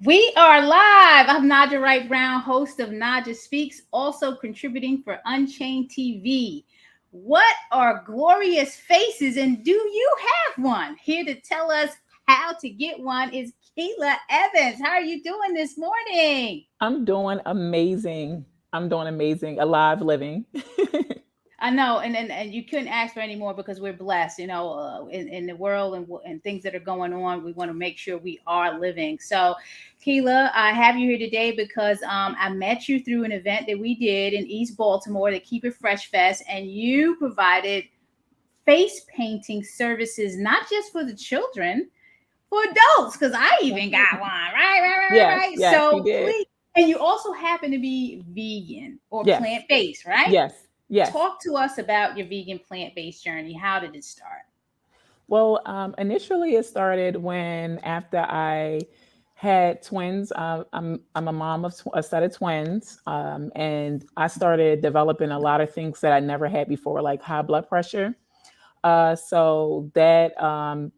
We are live. I'm Naijha Wright Brown, host of Naijha Speaks, also contributing for Unchained TV. What are glorious faces, and do you have one? Here to tell us how to get one is Keila Evans. How are you doing this morning? I'm doing amazing. I'm doing amazing. Alive living. I know, and you couldn't ask for any more because we're blessed, in the world and things that are going on. We want to make sure we are living. So, Keila, I have you here today because I met you through an event that we did in East Baltimore, the Keep It Fresh Fest, and you provided face painting services not just for the children, for adults, because I even got one. Yes, Right. yes, you So did. please, and you also happen to be vegan or Yes, plant based, right? yes, yes. Talk to us about your vegan plant based journey. How did it start? Well, initially it started when after I had twins. I'm a mom of a set of twins, and I started developing a lot of things that I never had before, like high blood pressure. So that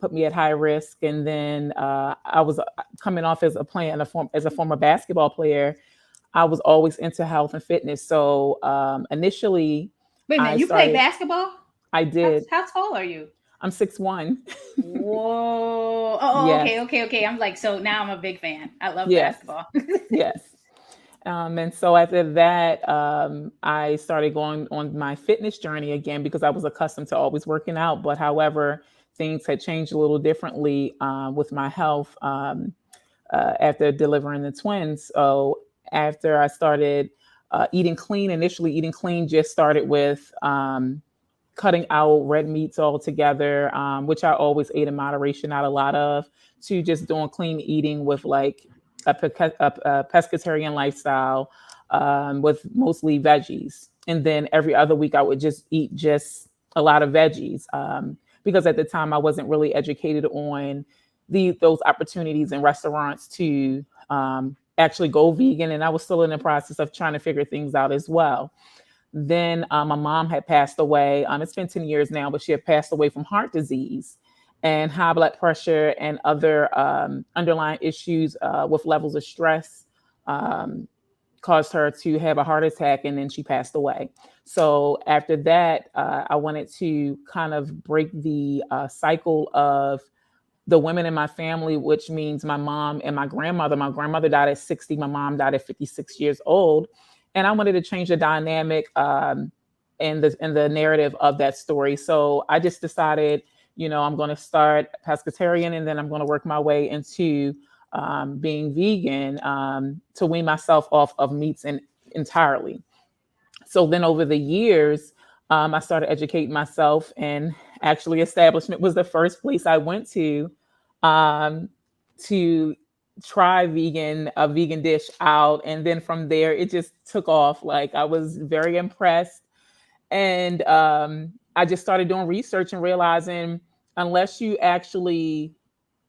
put me at high risk, and then I was coming off as a player in a form as a former basketball player. I was always into health and fitness. So initially, Wait a minute, I you play started. basketball? I How, did. how tall are you? I'm 6'1". Whoa. Oh, Yes. okay. I'm like, so now I'm a big fan. I love Yes. basketball. Yes. And so after that, I started going on my fitness journey again because I was accustomed to always working out. But however, things had changed a little differently with my health after delivering the twins. So after I started eating clean, initially eating clean just started with cutting out red meats altogether, which I always ate in moderation, not a lot of, to just doing clean eating with like a pescatarian lifestyle with mostly veggies. And then every other week I would just eat just a lot of veggies because at the time I wasn't really educated on those opportunities in restaurants to actually go vegan. And I was still in the process of trying to figure things out as well. Then my mom had passed away. It's been 10 years now, but she had passed away from heart disease and high blood pressure and other underlying issues with levels of stress um, caused her to have a heart attack, and then she passed away. So after that, I wanted to kind of break the cycle of the women in my family, which means my mom and my grandmother. My grandmother died at 60. My mom died at 56 years old. And I wanted to change the dynamic in the narrative of that story. So I just decided, I'm going to start pescatarian and then I'm going to work my way into being vegan to wean myself off of meats entirely. So then over the years, I started educating myself, and actually, establishment was the first place I went um, to try a vegan dish out. And then from there, it just took off. Like I was very impressed. And I just started doing research and realizing unless you actually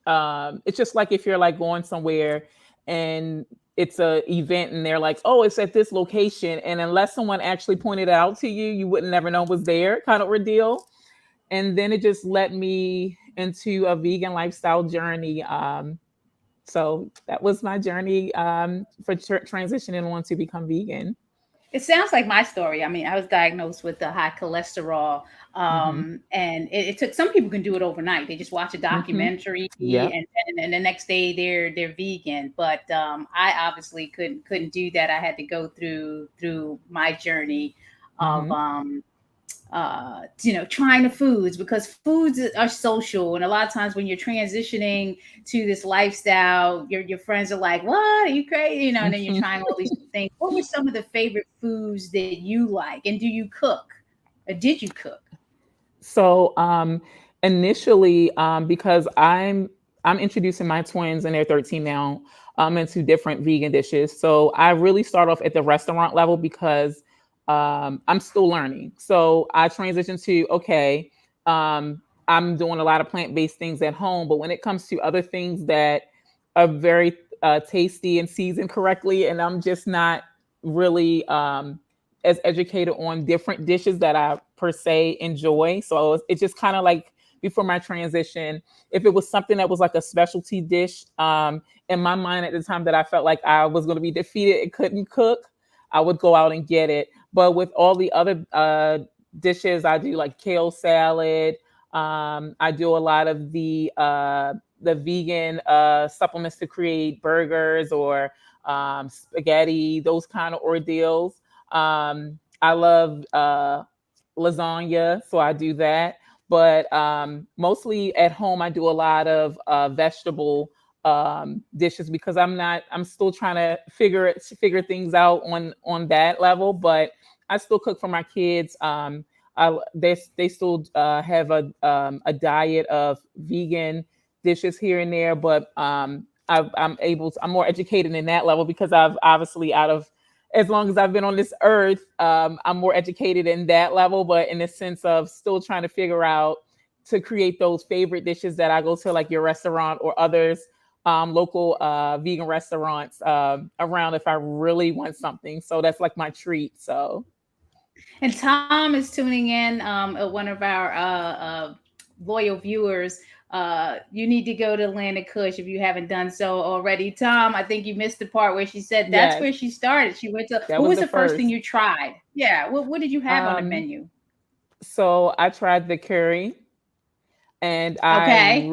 it's just like if you're like going somewhere and it's a event and they're like, oh, it's at this location, and unless someone actually pointed it out to you, you wouldn't never know it was there, kind of ordeal. And then it just led me into a vegan lifestyle journey. So that was my journey for transitioning on to become vegan. It sounds like my story. I mean, I was diagnosed with the high cholesterol, Hmm. and it took. Some people can do it overnight. They just watch a Hmm. documentary, Yep. and the next day they're vegan. But I obviously couldn't do that. I had to go through my journey of Hmm. trying the foods, because foods are social, and a lot of times when you're transitioning to this lifestyle, your friends are like, what, are you crazy, and then you're trying all these things. What were some of the favorite foods that you like, and do you cook, or did you cook? So initially, because I'm introducing my twins and they're 13 now into different vegan dishes. So I really start off at the restaurant level because I'm still learning. So I transition to okay, I'm doing a lot of plant-based things at home, but when it comes to other things that are very tasty and seasoned correctly, and I'm just not really as educated on different dishes that I per se enjoy. So it's just kind of like before my transition. If it was something that was like a specialty dish, in my mind at the time that I felt like I was going to be defeated and couldn't cook, I would go out and get it. But with all the other dishes, I do like kale salad. I do a lot of the vegan supplements to create burgers or spaghetti, those kind of ordeals. I love lasagna, so I do that. But mostly at home, I do a lot of vegetable dishes because I'm still trying to figure things out on that level. But I still cook for my kids. They still have a diet of vegan dishes here and there, but I'm more educated in that level because I've obviously out of as long as I've been on this earth, I'm more educated in that level, but in the sense of still trying to figure out to create those favorite dishes that I go to like your restaurant or others, local vegan restaurants around if I really want something. So that's like my treat. So And Tom is tuning in, one of our loyal viewers. You need to go to Land of Kush if you haven't done so already. Tom, I think you missed the part where she said that's yes, where she started. She went to, that what was was the the first thing first. you tried? Yeah, what did you have on the Um, menu? so I tried the curry and Okay.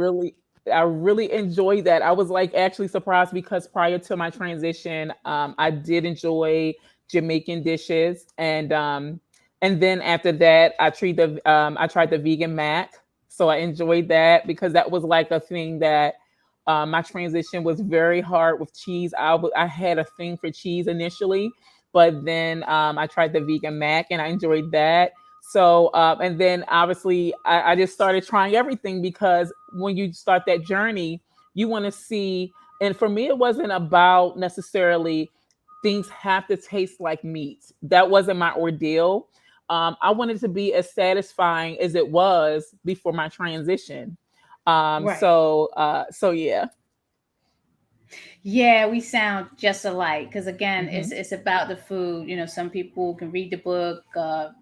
I really enjoyed that. I was like actually surprised because prior to my transition, I did enjoy Jamaican dishes, and then after that, I tried the vegan mac, so I enjoyed that because that was like a thing that my transition was very hard with cheese. I had a thing for cheese initially, but then I tried the vegan mac and I enjoyed that. So, and then obviously I just started trying everything because when you start that journey, you want to see, and for me, it wasn't about necessarily things have to taste like meat. That wasn't my ordeal. I wanted to be as satisfying as it was before my transition. Right. So yeah. Yeah, we sound just alike because again, Hmm. it's about the food. You know, some people can read the book,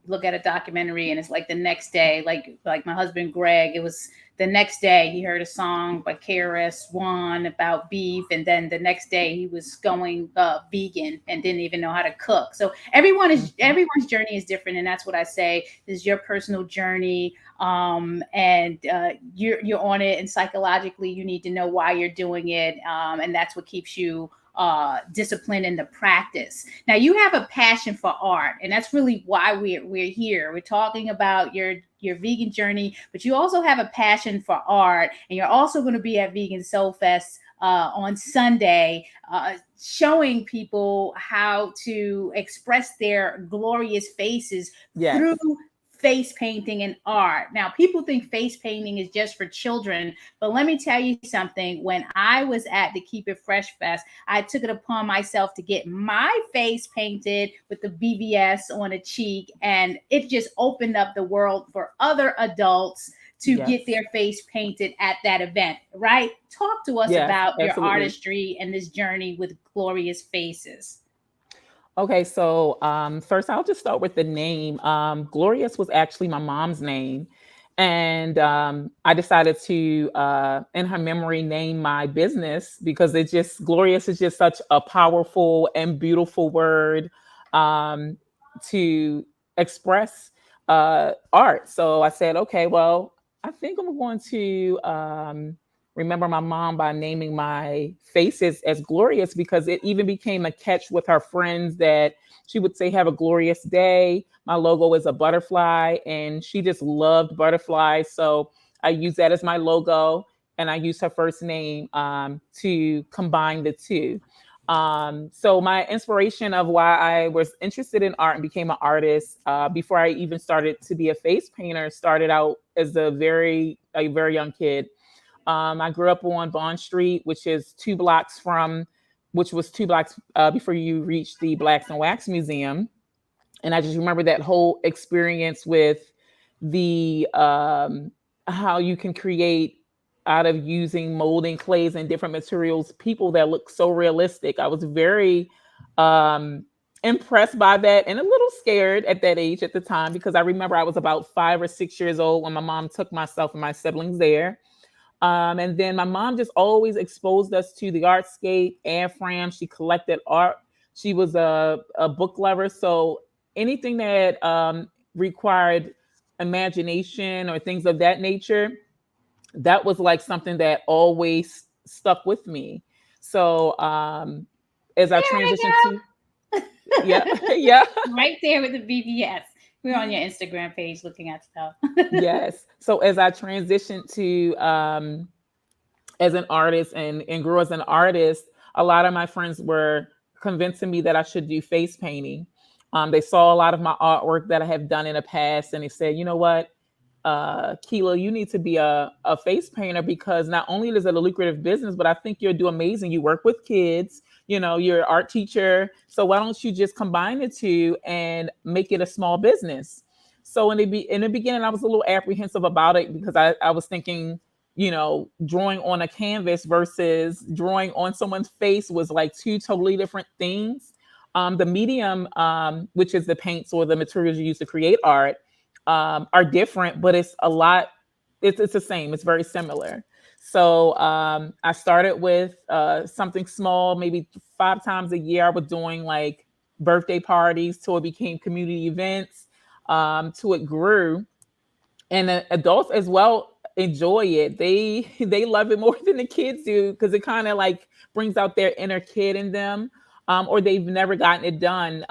look at a documentary, and it's like the next day. Like my husband Greg, it was the next day he heard a song by KRS One about beef, and then the next day he was going vegan and didn't even know how to cook. So Hmm. everyone's journey is different, and that's what I say is your personal journey, and you're on it, and psychologically you need to know why you're doing it, and that's what keeps you disciplined in the practice. Now you have a passion for art, and that's really why we're here. We're talking about your vegan journey, but you also have a passion for art, and you're also going to be at Vegan Soulfest on Sunday, showing people how to express their glorious faces through Yes. face painting and art. Now, people think face painting is just for children, but let me tell you something. When I was at the Keep It Fresh Fest, I took it upon myself to get my face painted with the BBS on a cheek, and it just opened up the world for other adults to get Yes. their face painted at that event, right? Talk to us Yes. about your Absolutely. artistry and this journey with glorious faces. Okay, so first I'll just start with the name. Glorious was actually my mom's name, and I decided to, in her memory, name my business because it just glorious is just such a powerful and beautiful word um, to express art. So I said, okay, well, I think I'm going to. Remember my mom by naming my faces as glorious because it even became a catch with her friends that she would say, have a glorious day. My logo is a butterfly, and she just loved butterflies. So I use that as my logo, and I use her first name to combine the two. So my inspiration of why I was interested in art and became an artist before I even started to be a face painter started out as a very young kid. I grew up on Bond Street, which was 2 blocks before you reach the Blacks and Wax Museum. And I just remember that whole experience with the how you can create out of using molding clays and different materials, people that look so realistic. I was very um, impressed by that and a little scared at that age at the time, because I remember I was about 5 or 6 years old when my mom took myself and my siblings there. And then my mom just always exposed us to the Artscape, AFRAM. She collected art. She was a book lover. So anything that required imagination or things of that nature, that was like something that always stuck with me. So as I There transitioned to, we yeah, go. yeah, Right there with the BBS. We're on your Instagram page looking at stuff. yes. So as I transitioned to as an artist and grew as an artist, a lot of my friends were convincing me that I should do face painting. They saw a lot of my artwork that I have done in the past, and they said, you know what, Keila, you need to be a face painter, because not only is it a lucrative business, but I think you'll do amazing. You work with kids, you know, you're an art teacher. So why don't you just combine the two and make it a small business? So in the beginning, I was a little apprehensive about it, because I was thinking, you know, drawing on a canvas versus drawing on someone's face was like two totally different things. The medium, which is the paints or the materials you use to create art, are different, but it's a lot. It's the same. It's very similar. So I started with something small, maybe 5 times a year. I was doing like birthday parties till it became community events. Till it grew, and adults as well enjoy it. They love it more than the kids do, because it kind of like brings out their inner kid in them, or they've never gotten it done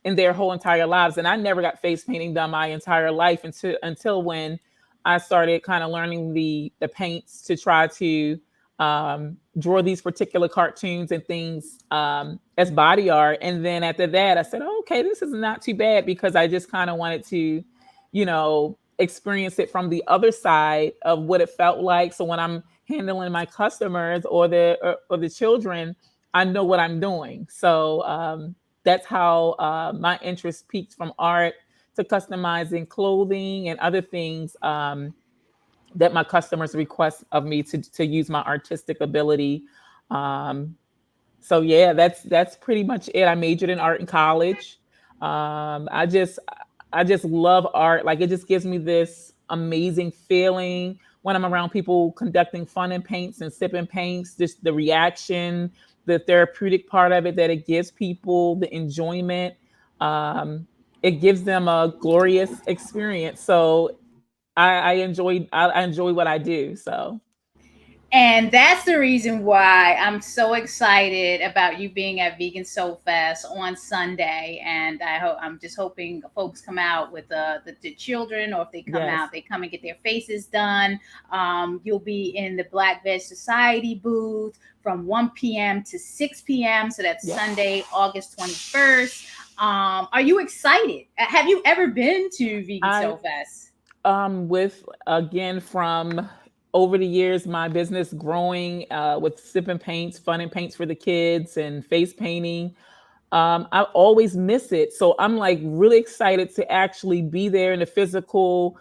in their whole entire lives. And I never got face painting done my entire life until when I started kind of learning the paints to try to draw these particular cartoons and things as body art. And then after that, I said, oh, okay, this is not too bad, because I just kind of wanted to, you know, experience it from the other side of what it felt like. So when I'm handling my customers or the children, I know what I'm doing. So that's how my interest peaked from art to customizing clothing and other things that my customers request of me to use my artistic ability. Um, so yeah, that's pretty much it. I majored in art in college. I just love art. Like, it just gives me this amazing feeling when I'm around people conducting fun and paints and sipping paints. Just the reaction, the therapeutic part of it that it gives people, the enjoyment. Um, it gives them a glorious experience. So I enjoy what I do. So And that's the reason why I'm so excited about you being at Vegan Soulfest on Sunday. And I'm just hoping folks come out with the children, or if they come yes, out, they come and get their faces done. You'll be in the Black Veg Society booth from 1 p.m. to 6 p.m. So that's yes. Sunday, August 21st. Are you excited? Have you ever been to Vegan I Soulfest? with again from over the years, my business growing with sipping paints, fun and paints for the kids, and face painting. I always miss it, so I'm like really excited to actually be there in the physical,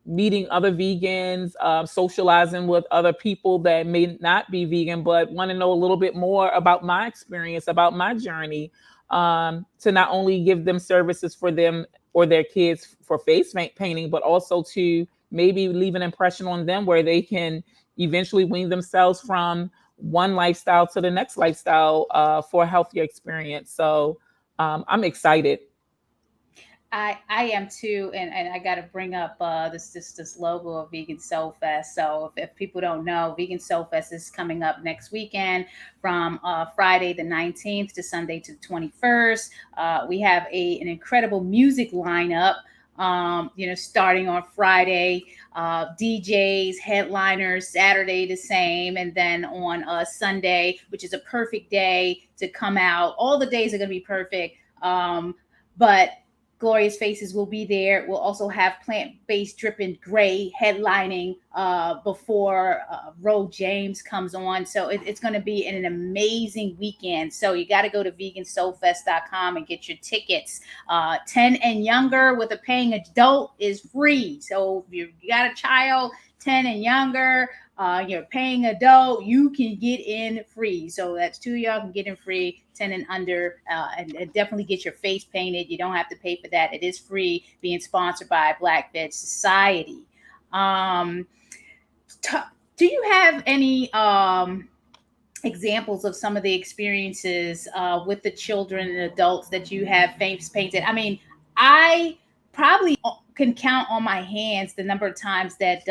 meeting other vegans, socializing with other people that may not be vegan but want to know a little bit more about my experience, about my journey, to not only give them services for them or their kids for painting, but also to maybe leave an impression on them where they can eventually wean themselves from one lifestyle to the next lifestyle for a healthier experience. So I'm excited. I am too, and I got to bring up this logo of Vegan Soul Fest. So if people don't know, Vegan Soul Fest is coming up next weekend from Friday the 19th to Sunday to the 21st. We have an incredible music lineup. Starting on Friday, DJs, headliners, Saturday the same, and then on Sunday, which is a perfect day to come out. All the days are going to be perfect. But Glorious Faces will be there. We'll also have Plant Based Dripping Gray headlining before Ro James comes on. So it's going to be an amazing weekend. So you got to go to vegansoulfest.com and get your tickets. 10 and younger with a paying adult is free. So if you got a child, 10 and younger, you're paying adult, you can get in free. So that's two of y'all can get in free, 10 and under, and definitely get your face painted. You don't have to pay for that. It is free, being sponsored by Black Veg Society. Um, t- do you have any examples of some of the experiences with the children and adults that you have face painted? I mean, I probably can count on my hands the number of times that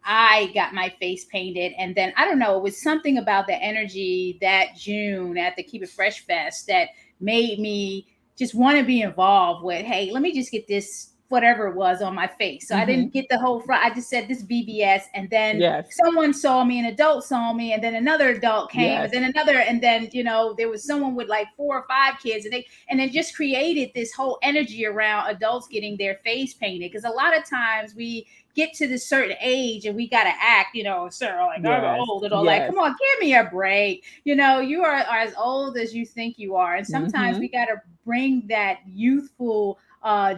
I got my face painted. And then I don't know, it was something about the energy that June at the Keep It Fresh Fest that made me just want to be involved with, hey, let me just get this whatever it was on my face. So I didn't get the whole front. I just said this BBS. And then Yes. someone saw me, an adult saw me, and then another adult came, Yes. and then another, and then, you know, there was someone with like 4 or 5 kids, and it just created this whole energy around adults getting their face painted. Because a lot of times we get to this certain age and we got to act, you know, sir, like, I'm Yes. old and all Yes. like, come on, give me a break. You know, you are as old as you think you are. And sometimes we got to bring that youthful,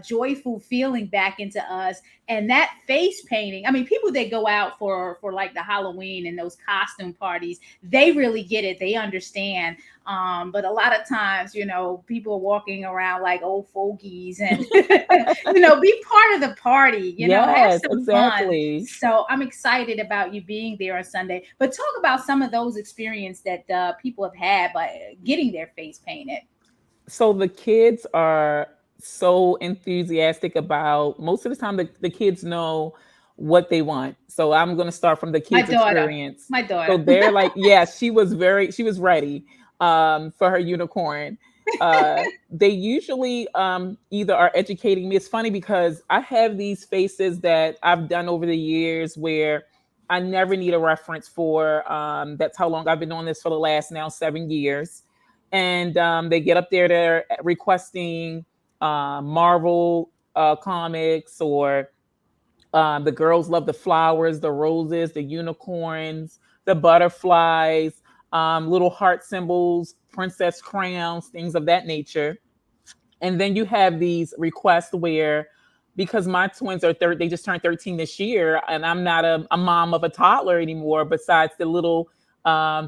joyful feeling back into us. And that face painting, I mean, people that go out for like the Halloween and those costume parties, they really get it, they understand. But a lot of times, you know, people are walking around like old fogies and you know, be part of the party, you know, have some exactly. fun. So I'm excited about you being there on Sunday. But talk about some of those experiences that people have had by getting their face painted. So the kids are so enthusiastic about, most of the time the kids know what they want. So I'm going to start from the kids experience. My So daughter. they're like, yeah, she was ready for her unicorn. They usually either are educating me. It's funny because I have these faces that I've done over the years where I never need a reference for. That's how long I've been doing this, for the last now 7 years. And they get up there, they're requesting Marvel comics, or the girls love the flowers, the roses, the unicorns, the butterflies, little heart symbols, princess crowns, things of that nature. And then you have these requests where, because my twins are they just turned 13 this year, and I'm not a mom of a toddler anymore, besides the little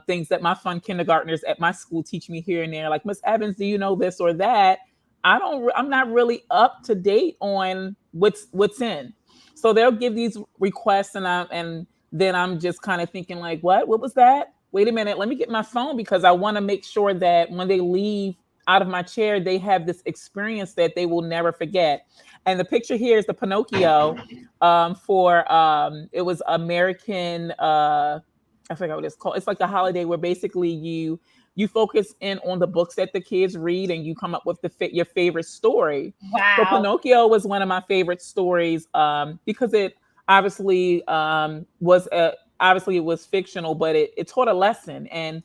things that my fun kindergartners at my school teach me here and there, like, Miss Evans, do you know this or that? I'm not really up to date on what's in. So they'll give these requests, and then I'm just kind of thinking like, what was that? Wait a minute, let me get my phone, because I want to make sure that when they leave out of my chair, they have this experience that they will never forget. And the picture here is the Pinocchio for it was American. I forgot what it's called. It's like a holiday where basically you focus in on the books that the kids read, and you come up with your favorite story. So Wow. Pinocchio was one of my favorite stories because it obviously obviously it was fictional, but it taught a lesson. And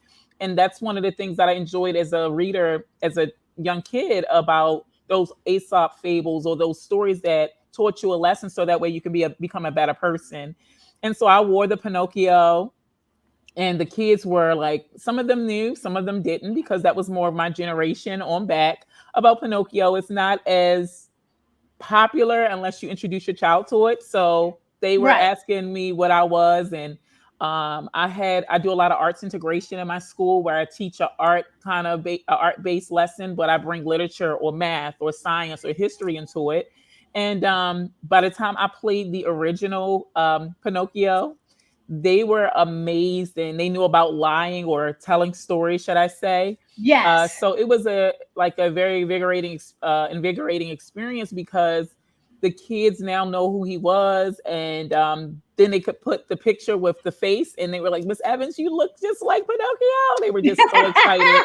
that's one of the things that I enjoyed as a reader, as a young kid, about those Aesop fables, or those stories that taught you a lesson, so that way you can become a better person. And so I wore the Pinocchio, and the kids were like, some of them knew, some of them didn't, because that was more of my generation on back about Pinocchio. It's not as popular unless you introduce your child to it. So they were Right. asking me what I was. And I do a lot of arts integration in my school, where I teach a art based lesson, but I bring literature or math or science or history into it. And by the time I played the original Pinocchio, they were amazed, and they knew about lying, or telling stories, should I say. Yes. So it was a very invigorating experience, because the kids now know who he was. And then they could put the picture with the face, and they were like, Miss Evans, you look just like Pinocchio. They were just so excited.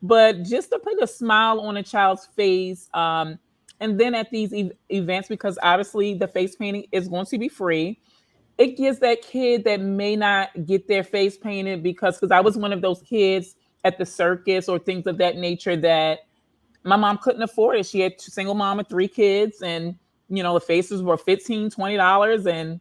But just to put a smile on a child's face, and then at these events, because obviously the face painting is going to be free, it gives that kid that may not get their face painted, because I was one of those kids at the circus or things of that nature that my mom couldn't afford it. She had single mom of 3 kids, and the faces were $15-$20, and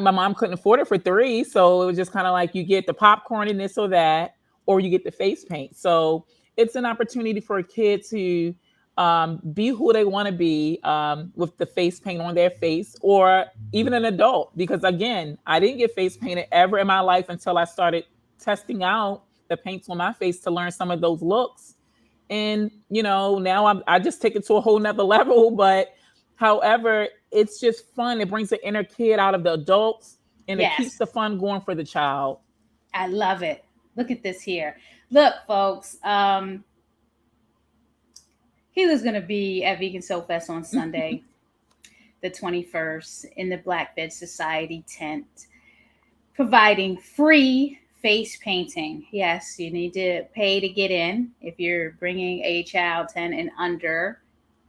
my mom couldn't afford it for 3. So it was just kind of like, you get the popcorn and this or that, or you get the face paint. So it's an opportunity for a kid to be who they want to be, with the face paint on their face, or even an adult. Because again, I didn't get face painted ever in my life until I started testing out the paints on my face to learn some of those looks. And now I just take it to a whole nother level. But however, it's just fun. It brings the inner kid out of the adults, and it keeps Yes, the fun going for the child. I love it. Look at this here. Look, folks. Keila's going to be at Vegan Soulfest on Sunday, the 21st, in the Black Veg Society tent, providing free face painting. Yes, you need to pay to get in. If you're bringing a child 10 and under,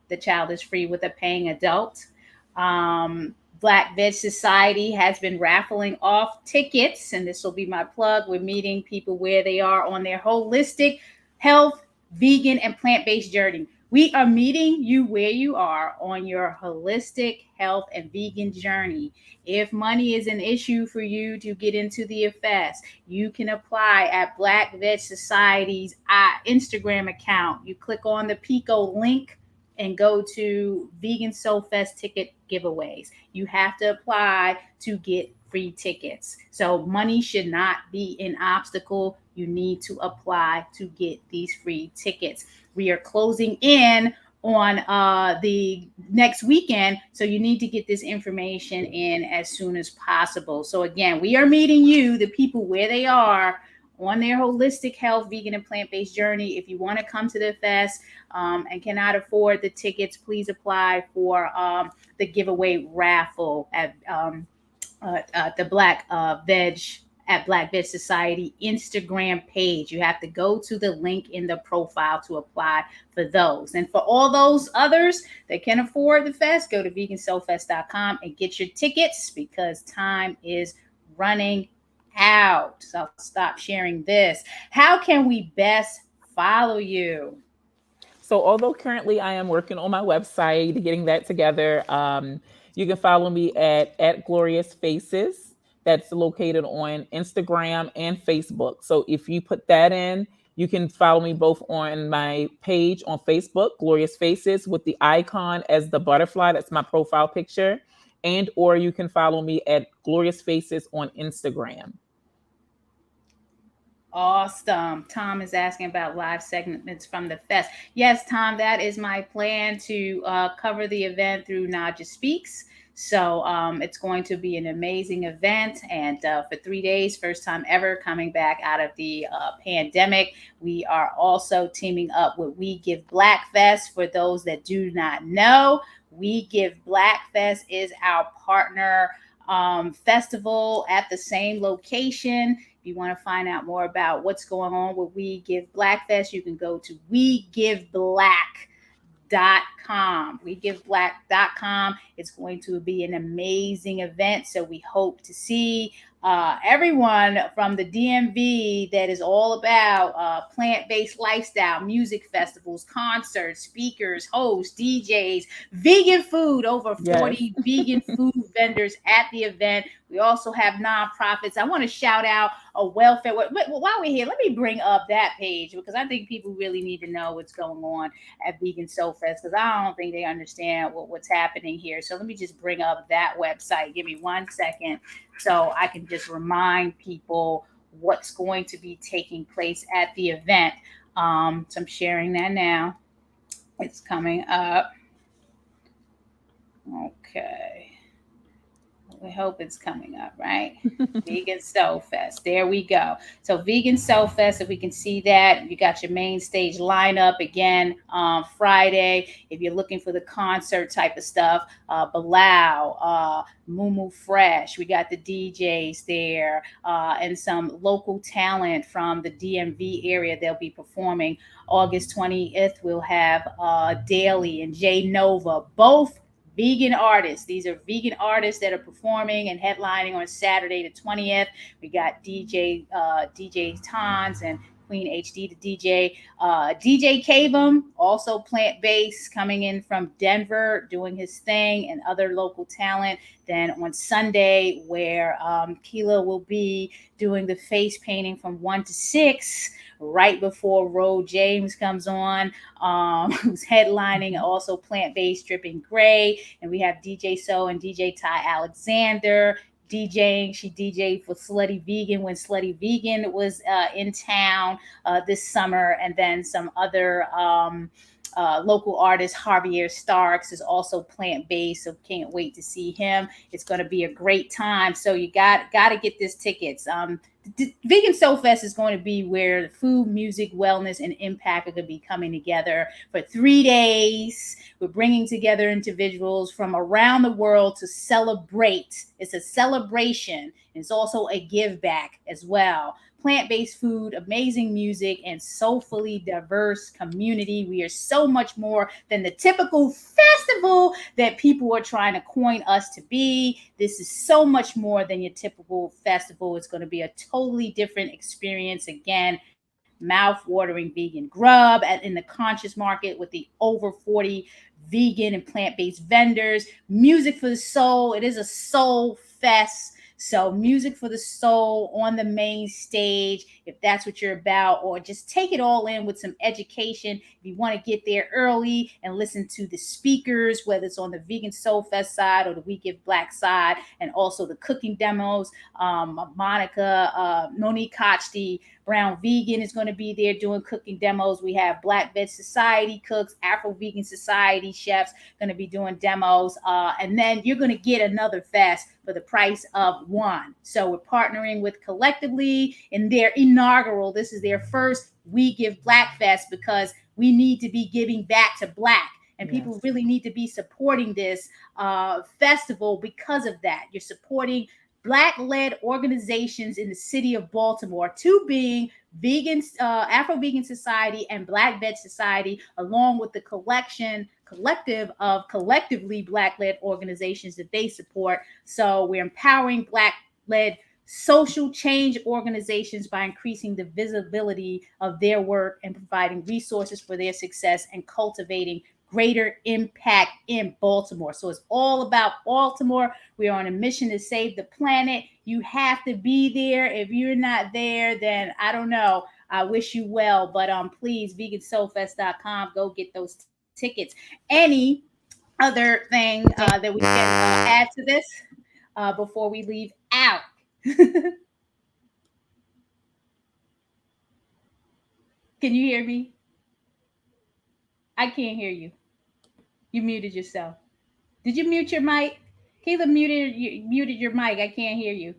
the child is free with a paying adult. Black Veg Society has been raffling off tickets, and this will be my plug. We're meeting people where they are on their holistic health, vegan, and plant based journey. We are meeting you where you are on your holistic health and vegan journey. If money is an issue for you to get into the FS, you can apply at Black Veg Society's Instagram account. You click on the Pico link and go to Vegan Soulfest ticket giveaways. You have to apply to get free tickets. So money should not be an obstacle. You need to apply to get these free tickets. We are closing in on the next weekend, so you need to get this information in as soon as possible. So again, we are meeting you, the people, where they are on their holistic health, vegan, and plant-based journey. If you want to come to the fest and cannot afford the tickets, please apply for the giveaway raffle at the Black Veg Society Instagram page. You have to go to the link in the profile to apply for those. And for all those others that can afford the fest, go to vegansoulfest.com and get your tickets, because time is running out. So I'll stop sharing this. How can we best follow you? So, although currently I am working on my website, getting that together, you can follow me at Glorious Faces. That's located on Instagram and Facebook. So, if you put that in, you can follow me both on my page on Facebook, Glorious Faces, with the icon as the butterfly. That's my profile picture. And or you can follow me at Glorious Faces on Instagram. Awesome. Tom is asking about live segments from the fest. Yes, Tom, that is my plan to cover the event through Naijha Speaks. So it's going to be an amazing event. And for 3 days, first time ever coming back out of the pandemic. We are also teaming up with We Give Black Fest. For those that do not know, We Give Black Fest is our partner festival at the same location. If you want to find out more about what's going on with We Give Black Fest, you can go to wegiveblack.com. Wegiveblack.com. It's going to be an amazing event. So we hope to see everyone from the DMV that is all about plant-based lifestyle, music festivals, concerts, speakers, hosts, DJs, vegan food, over 40 vegan food vendors at the event. We also have nonprofits. I want to shout out a welfare. While we're here, let me bring up that page, because I think people really need to know what's going on at Vegan Soulfest, because I don't think they understand what's happening here. So let me just bring up that website. Give me 1 second so I can just remind people what's going to be taking place at the event. So I'm sharing that now. It's coming up. Okay. We hope it's coming up, right? Vegan Soulfest. There we go. So Vegan Soulfest, if we can see that, you got your main stage lineup again on Friday. If you're looking for the concert type of stuff, Bilal, Mumu Fresh, we got the DJs there, and some local talent from the DMV area. They'll be performing August 20th. We'll have Daly and Jay Nova, both vegan artists. These are vegan artists that are performing and headlining on Saturday the 20th. We got DJ Tons and Queen HD, the DJ. DJ Kavum, also plant based, coming in from Denver, doing his thing, and other local talent. Then on Sunday, where Keila will be doing the face painting from 1 to 6, right before Ro James comes on, who's headlining, Mhm. also plant based, dripping gray. And we have DJ So and DJ Ty Alexander DJing. She DJed for Slutty Vegan when Slutty Vegan was in town this summer, and then some other local artist Javier Starks is also plant based, so can't wait to see him. It's going to be a great time. So you got to get this tickets. Vegan Soulfest is going to be where food, music, wellness, and impact are going to be coming together for 3 days. We're bringing together individuals from around the world to celebrate. It's a celebration. It's also a give back as well. Plant-based food, amazing music, and soulfully diverse community. We are so much more than the typical festival that people are trying to coin us to be. This is so much more than your typical festival. It's going to be a totally different experience. Again, mouth-watering vegan grub in the conscious market with the over 40 vegan and plant-based vendors. Music for the soul. It is a soul fest. So, music for the soul on the main stage, if that's what you're about, or just take it all in with some education. If you want to get there early and listen to the speakers, whether it's on the Vegan Soul Fest side or the We Give Black side, and also the cooking demos. Monica Monique Koch, the Brown Vegan, is going to be there doing cooking demos. We have Black Veg Society cooks, Afro Vegan Society chefs going to be doing demos. And then you're going to get another fest for the price of one. So we're partnering with Collectively in their inaugural. This is their first We Give Black Fest, because we need to be giving back to Black. And people Yes. really need to be supporting this festival because of that. You're supporting Black-led organizations in the city of Baltimore, two being Afro Vegan Society and Black Veg Society, along with the collective of collectively Black-led organizations that they support. So we're empowering Black-led social change organizations by increasing the visibility of their work and providing resources for their success and cultivating greater impact in Baltimore. So it's all about Baltimore. We are on a mission to save the planet. You have to be there. If you're not there, then I don't know. I wish you well, but please, vegansoulfest.com, go get those tickets. Any other thing that we can add to this before we leave out? Can you hear me? I can't hear you. You muted yourself. Did you mute your mic? Keila muted your mic. I can't hear you.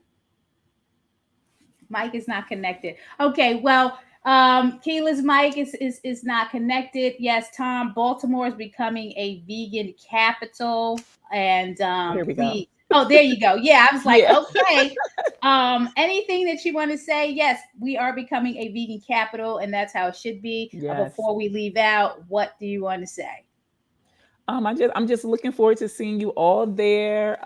Mic is not connected. Okay, well, Keila's mic is not connected. Yes, Tom, Baltimore is becoming a vegan capital, and Here we go. please. Oh, there you go. Yeah, I was like, Yeah. okay. Anything that you want to say? Yes, we are becoming a vegan capital, and that's how it should be. Yes. Before we leave out, what do you want to say? I'm just looking forward to seeing you all there,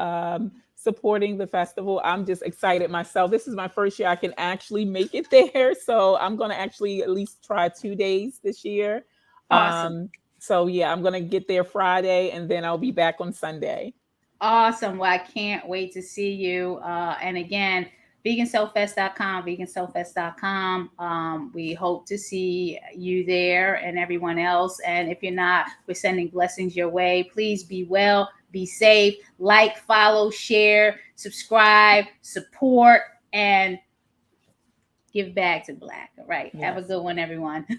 supporting the festival. I'm just excited myself. This is my first year I can actually make it there, so I'm going to actually at least try 2 days this year. Awesome. So yeah, I'm going to get there Friday, and then I'll be back on Sunday. Awesome. Well, I can't wait to see you. And again, vegansoulfest.com, vegansoulfest.com. We hope to see you there and everyone else. And if you're not, we're sending blessings your way. Please be well, be safe, like, follow, share, subscribe, support, and give back to Black. All right. Have a Yes. good one, everyone.